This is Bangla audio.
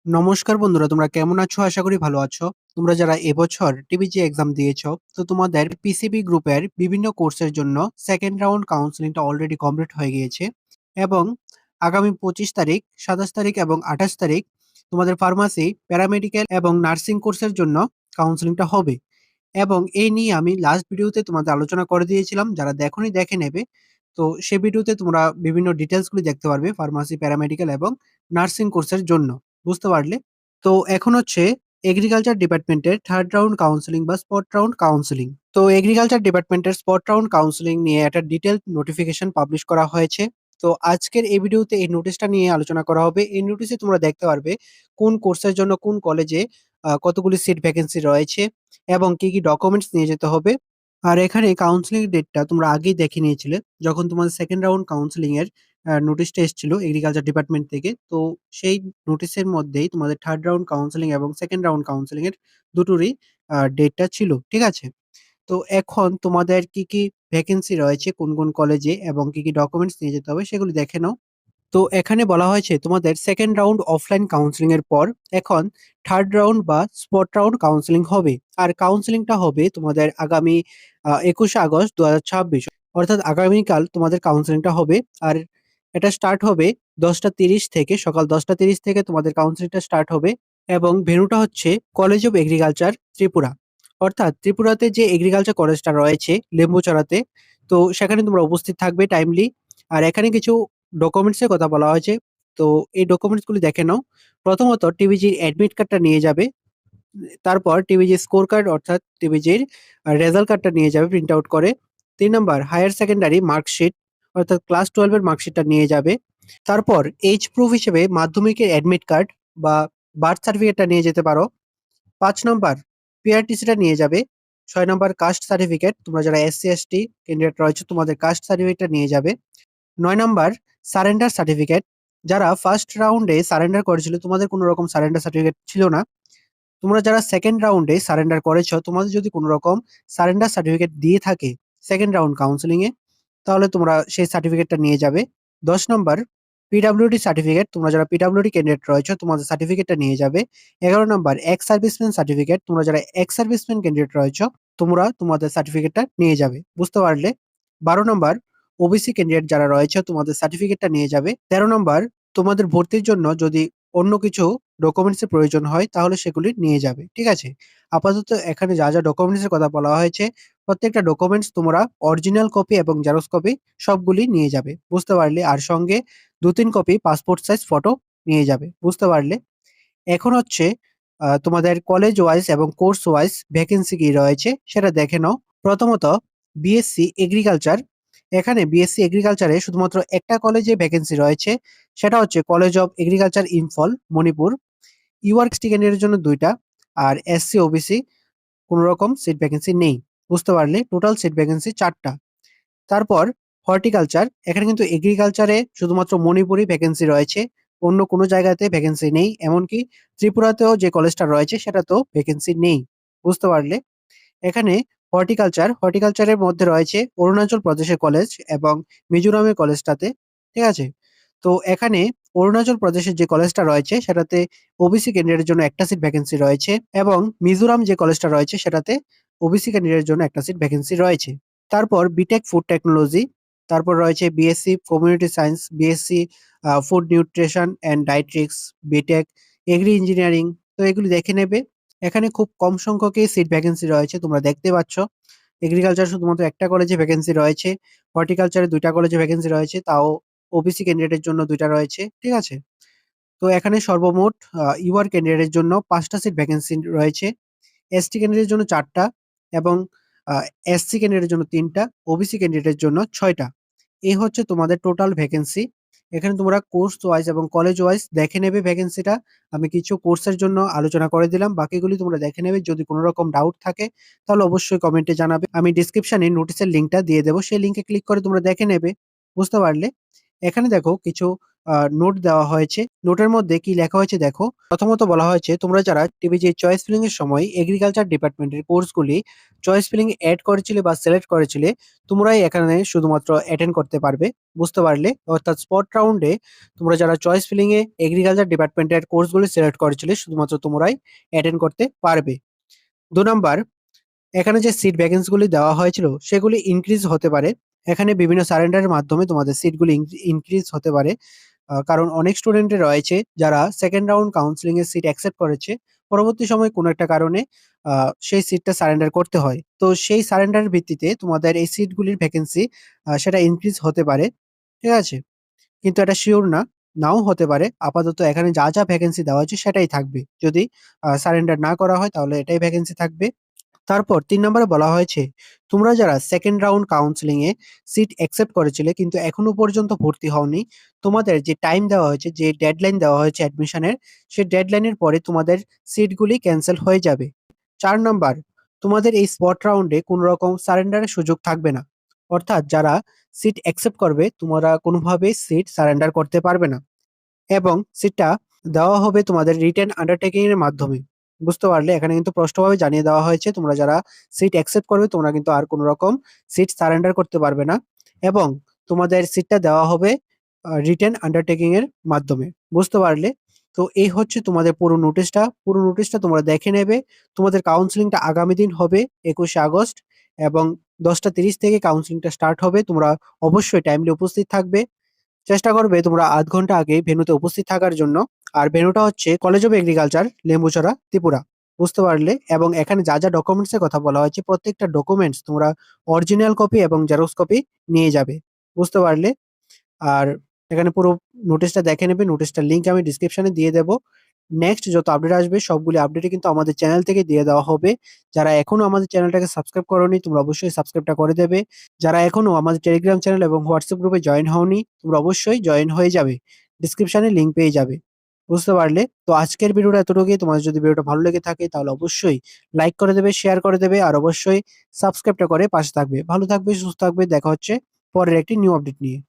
নমস্কার বন্ধুরা, তোমরা কেমন আছো? আশা করি ভালো আছো। তোমরা যারা এবছর টিবিজি এক্সাম দিয়েছো, তো তোমাদের পিসিবি গ্রুপের বিভিন্ন কোর্সের জন্য সেকেন্ড রাউন্ড কাউন্সেলিংটা অলরেডি কমপ্লিট হয়ে গিয়েছে এবং আগামী 25 তারিখ, 27 তারিখ এবং 28 তারিখ তোমাদের ফার্মাসি, প্যারামেডিক্যাল এবং নার্সিং কোর্সের জন্য কাউন্সেলিংটা হবে। এবং এই নিয়ে আমি লাস্ট ভিডিওতে তোমাদের আলোচনা করে দিয়েছিলাম। যারা দেখোনি দেখে নেবে। তো সে ভিডিওতে তোমরা বিভিন্ন ডিটেইলস গুলি দেখতে পারবে ফার্মাসি, প্যারামেডিক্যাল এবং নার্সিং কোর্সের জন্য। বুঝতে পারলে? তো এখন হচ্ছে এগ্রিকালচার ডিপার্টমেন্টের থার্ড রাউন্ড কাউন্সেলিং বা স্পট রাউন্ড কাউন্সেলিং। তো এগ্রিকালচার ডিপার্টমেন্টের স্পট রাউন্ড কাউন্সেলিং নিয়ে একটা ডিটেইলড নোটিফিকেশন পাবলিশ করা হয়েছে। তো আজকের এই ভিডিওতে এই নোটিশটা নিয়ে আলোচনা করা হবে। এই নোটিশে তোমরা দেখতে পারবে কোন কোর্সের জন্য কোন কলেজে কতগুলি সিট ভ্যাকেন্সি রয়েছে এবং কি, কি ডকুমেন্টস নিয়ে যেতে হবে। আর এখানে কাউন্সেলিং ডেটটা তোমরা আগেই দেখে নিয়েছিলে যখন তোমাদের সেকেন্ড রাউন্ড কাউন্সেলিং এর নোটিশটা এসেছিল এগ্রিকালচার ডিপার্টমেন্ট থেকে। তো সেই নোটিশের মধ্যেই তোমাদের থার্ড রাউন্ড কাউন্সেলিং এবং সেকেন্ড রাউন্ড কাউন্সেলিং এর দুটোরই ডেটটা ছিল। ঠিক আছে? তো এখন তোমাদের কি, কি ভ্যাকেন্সি রয়েছে কোন, কোন কলেজে এবং কি, কি ডকুমেন্টস নিয়ে যেতে হবে সেগুলি দেখে নাও। তো এখানে বলা হয়েছে তোমাদের সেকেন্ড রাউন্ড অফলাইন কাউন্সেলিং এর পর এখন থার্ড রাউন্ড বা স্পট রাউন্ড কাউন্সেলিং হবে। আর কাউন্সেলিংটা হবে তোমাদের আগামী 21শে আগস্ট 2026, অর্থাৎ আগামীকাল তোমাদের কাউন্সেলিংটা হবে। আর এটা স্টার্ট হবে 10টা 30 থেকে, সকাল 10টা 30 থেকে তোমাদের কাউন্সেলিংটা স্টার্ট হবে। এবং ভেন্যুটা হচ্ছে কলেজ অফ এগ্রিকালচার ত্রিপুরা, অর্থাৎ ত্রিপুরাতে যে এগ্রিকালচার কলেজটা রয়েছে লেম্বুচড়াতে। তো সেখানে তোমরা উপস্থিত থাকবে টাইমলি। আর এখানে কিছু ডকুমেন্টস এর কথা বলা হয়েছে। তো এই ডকুমেন্টস গুলি দেখে নাও। প্রথমত টিবিজির অ্যাডমিট কার্ডটা নিয়ে যাবে। তারপর টিবিজি স্কোর কার্ড অর্থাৎ টিবিজির রেজাল্ট কার্ডটা নিয়ে যাবে প্রিন্ট আউট করে। 3 নম্বর হায়ার সেকেন্ডারি মার্কশিট অর্থাৎ ক্লাস 12 এর মার্কশিটটা নিয়ে যাবে। তারপর এইজ প্রুফ হিসেবে মাধ্যমিকের অ্যাডমিট কার্ড বা বার্থ সার্টিফিকেটটা নিয়ে যেতে পারো। 5 নম্বর পিআরটিসিটা নিয়ে যাবে। 6 নম্বর কাস্ট সার্টিফিকেট, তোমরা যারা SC ST ক্যান্ডিডেট রয়েছে তোমাদের কাস্ট সার্টিফিকেটটা নিয়ে যাবে। 9 নম্বর সারেন্ডার সার্টিফিকেট, যারা ফার্স্ট রাউন্ডে সারেন্ডার করেছিল তোমাদের কোনো রকম সারেন্ডার সার্টিফিকেট ছিল না, তোমরা যারা সেকেন্ড রাউন্ডে সারেন্ডার করেছো তোমাদের যদি কোনো রকম সারেন্ডার সার্টিফিকেট দিয়ে থাকে সেকেন্ড রাউন্ড কাউন্সেলিং এ, তাহলে তোমরা সেই সার্টিফিকেটটা নিয়ে যাবে। 10 নম্বর পিডাব্লিউডি সার্টিফিকেট, তোমরা যারা পিডাব্লিউডি ক্যান্ডিডেট রয়েছে তোমাদের সার্টিফিকেটটা নিয়ে যাবে। 11 নম্বর এক্স সার্ভিসম্যান সার্টিফিকেট, তোমরা যারা এক্স সার্ভিসম্যান ক্যান্ডিডেট রয়েছে তোমরা তোমাদের সার্টিফিকেটটা নিয়ে যাবে। বুঝতে পারলে? 12 নম্বর ওবিসি ক্যান্ডিডেট যারা রয়েছে তোমাদের সার্টিফিকেটটা নিয়ে যাবে। 13 নম্বর তোমাদের ভর্তির জন্য যদি অন্য কিছু ডকুমেন্টস এর প্রয়োজন হয় তাহলে সেগুলি নিয়ে যাবে। ঠিক আছে? আপাতত এখানে যা, যা ডকুমেন্টস এর কথা বলা হয়েছে প্রত্যেকটা ডকুমেন্টস তোমরা অরিজিনাল কপি এবং জেরক্স কপি সবগুলি নিয়ে যাবে। বুঝতে পারলে? আর সঙ্গে 2-3 কপি পাসপোর্ট সাইজ ফটো নিয়ে যাবে। বুঝতে পারলে? এখন হচ্ছে তোমাদের কলেজ ওয়াইজ এবং কোর্স ওয়াইজ ভ্যাকেন্সি কি রয়েছে সেটা দেখে নাও। প্রথমত বিএসসি এগ্রিকালচার। এখানে বিএসসি এগ্রিকালচারে শুধুমাত্র একটা কলেজে ভ্যাকেন্সি রয়েছে। সেটা হচ্ছে college of agriculture Imphal, Manipur. UR ক্যান্ডিডেটের জন্য 2টা। আর এসসি ওবিসি কোন রকম সিট ভ্যাকেন্সি নেই। বুঝতে পারলে? টোটাল সিট ভ্যাকেন্সি 4টা। তারপর হর্টিকালচার, এখানে কিন্তু এগ্রিকালচারে শুধুমাত্র মণিপুরেই ভ্যাকেন্সি রয়েছে। অন্য কোনো জায়গাতে ভ্যাকেন্সি নেই। এমনকি ত্রিপুরাতেও যে কলেজটা রয়েছে সেটাতেও ভ্যাকেন্সি নেই। বুঝতে পারলে? এখানে হর্টিকালচারের মধ্যে রয়েছে অরুণাচল প্রদেশের কলেজ এবং মিজোরামের কলেজটাতে। ঠিক আছে? তো এখানে অরুণাচল প্রদেশের যে কলেজটা রয়েছে সেটাতে ওবিসি ক্যান্ডিডেটের জন্য একটা সিট ভ্যাকেন্সি রয়েছে এবং মিজোরাম যে কলেজটা রয়েছে সেটাতে ওবিসি ক্যান্ডিডেটের জন্য একটা সিট ভ্যাকেন্সি রয়েছে। তারপর বিটেক ফুড টেকনোলজি, তারপর রয়েছে BSc community science, BSc food nutrition and dietetics, BTech agri engineering. তো এগুলি দেখে নেবে। এখানে খুব কম সংখ্যকই সিট ভ্যাকেন্সি রয়েছে তোমরা দেখতে পাচ্ছ। এগ্রিকালচার শুধুমাত্র একটা কলেজে ভ্যাকেন্সি রয়েছে। হর্টিকালচারে 2টা কলেজে ভ্যাকেন্সি রয়েছে, তাও ওবিসি ক্যান্ডিডেটের জন্য 2টা রয়েছে। ঠিক আছে? তো এখানে সর্বমোট ইউআর ক্যান্ডিডেটের জন্য 5টা সিট ভ্যাকেন্সি রয়েছে। এসটি ক্যান্ডিডেটের জন্য 4টা এবং আ এসসি ক্যান্ডিডেটের জন্য 3টা, ওবিসি ক্যান্ডিডেটের জন্য 6টা। এই হচ্ছে তোমাদের টোটাল ভ্যাকেন্সি। এখানে তোমরা কোর্স ওয়াইজ এবং কলেজ ওয়াইজ দেখে নেবে ভ্যাকেন্সিটা। আমি কিছু কোর্সের জন্য আলোচনা করে দিলাম। বাকিগুলি তোমরা দেখে নেবে। যদি কোন রকম ডাউট থাকে তাহলে অবশ্যই কমেন্টে জানাবে। আমি ডেসক্রিপশনে নোটিশের লিংকটা দিয়ে দেব। সেই লিংকে ক্লিক করে তোমরা দেখে নেবে। বুঝতে পারলে? এখানে দেখো কিছু নোট দেওয়া হয়েছে। নোটের মধ্যে কি লেখা হয়েছে দেখো। প্রথমত বলা হয়েছে তোমরা যারা টিবিজি চয়েস ফিলিং এর সময় এগ্রিকালচার ডিপার্টমেন্টের কোর্সগুলি চয়েস ফিলিং এড করেছিলে বা সিলেক্ট করেছিলে, তোমরাই এখানে শুধুমাত্র অ্যাটেন্ড করতে পারবে। বুঝতে পারলে? অর্থাৎ স্পট রাউন্ডে তোমরা যারা চয়েস ফিলিং এ এগ্রিকালচার ডিপার্টমেন্টের কোর্সগুলি সিলেক্ট করেছিলে শুধুমাত্র তোমরাই অ্যাটেন্ড করতে পারবে। ২ নাম্বার, এখানে যে সিট ভ্যাকেন্সি গুলি দেওয়া হয়েছিল সেগুলি ইনক্রিজ হতে পারে। এখানে বিভিন্ন সারেন্ডারের মাধ্যমে তোমাদের সিটগুলি ইনক্রিজ হতে পারে। কারণ অনেক স্টুডেন্টের রয়েছে যারা সেকেন্ড রাউন্ড কাউন্সেলিং এর সিট অ্যাকসেপ্ট করেছে। পরবর্তী সময়ে কোনো একটা কারণে সেই সিটটা সারেন্ডার করতে হয়। তো সেই সারেন্ডারের ভিত্তিতে তোমাদের এই সিটগুলির ভ্যাকেন্সি সেটা ইনক্রিজ হতে পারে। ঠিক আছে? কিন্তু এটা সিওর না, নাও হতে পারে। আপাতত এখানে যা ভ্যাকেন্সি দেওয়া হয়েছে সেটাই থাকবে। যদি সারেন্ডার না করা হয় তাহলে এটাই ভ্যাকেন্সি থাকবে। তারপর ৩ নম্বরে বলা হয়েছে, তোমরা যারা সেকেন্ড রাউন্ড কাউন্সেলিং এ সিট অ্যাকসেপ্ট করেছিলে কিন্তু এখনো পর্যন্ত ভর্তি হওনি, তোমাদের যে টাইম দেওয়া হয়েছে, যে ডেডলাইন দেওয়া হয়েছে অ্যাডমিশনের, সেই ডেডলাইনের পরে তোমাদের সিটগুলি ক্যানসেল হয়ে যাবে। ৪ নাম্বার, তোমাদের এই স্পট রাউন্ডে কোন রকম সারেন্ডারের সুযোগ থাকবে না। অর্থাৎ যারা সিট অ্যাকসেপ্ট করবে তোমরা কোনোভাবেই সিট সারেন্ডার করতে পারবে না। এবং সিটটা দেওয়া হবে তোমাদের রিটেন আন্ডারটেকিং এর মাধ্যমে। বুঝতে পারলে? এখানে কিন্তু স্পষ্টভাবে জানিয়ে দেওয়া হয়েছে তোমরা যারা সিট অ্যাকসেপ্ট করবে তোমরা কিন্তু আর কোন রকম সিট সারেন্ডার করতে পারবে না। এবং তোমাদের সিটটা দেওয়া হবে রিটেন আন্ডারটেকিং এর মাধ্যমে। বুঝতে পারলে? তো এই হচ্ছে তোমাদের পুরো নোটিশটা। পুরো নোটিশটা তোমরা দেখে নেবে। তোমাদের কাউন্সেলিংটা আগামী দিন হবে ২১শে আগস্ট এবং ১০টা ৩০ থেকে কাউন্সেলিংটা স্টার্ট হবে। তোমরা অবশ্যই টাইমলি উপস্থিত থাকবে। চেষ্টা করবে তোমরা ০.৫ ঘন্টা আগে ভেন্যুতে উপস্থিত থাকার জন্য। আর ভেন্যুটা হচ্ছে কলেজ অফ এগ্রিকালচার, লেম্বুচড়া, ত্রিপুরা। বুঝতে পারলে? এবং এখানে যা ডকুমেন্টস এর কথা বলা হয়েছে প্রত্যেকটা ডকুমেন্টস তোমরা অরিজিনাল কপি এবং জেরক্স কপি নিয়ে যাবে। বুঝতে পারলে? আর এখানে পুরো নোটিশটা দেখে নেবে। নোটিশটার লিংক আমি ডেসক্রিপশনে দিয়ে দেব। নেক্সট যত আপডেট আসবে সবগুলি আপডেটই কিন্তু আমাদের চ্যানেল থেকে দিয়ে দেওয়া হবে। যারা এখনো আমাদের চ্যানেলটাকে সাবস্ক্রাইব করোনি তোমরা অবশ্যই সাবস্ক্রাইবটা করে দেবে। যারা এখনো আমাদের টেলিগ্রাম চ্যানেল এবং হোয়াটসঅ্যাপ গ্রুপে জয়েন হওনি তোমরা অবশ্যই জয়েন হয়ে যাবে। ডেসক্রিপশনে লিংক পেয়ে যাবে। বুঝতে পারলে? তো আজকের ভিডিওটা এতটুকুই। তোমাদের যদি ভিডিওটা ভালো লেগে থাকে তাহলে অবশ্যই লাইক করে দেবে, শেয়ার করে দেবে আর অবশ্যই সাবস্ক্রাইবটা করে পাশে থাকবে। ভালো থাকবে, সুস্থ থাকবে। দেখা হচ্ছে পরের একটি নিউ আপডেট নিয়ে।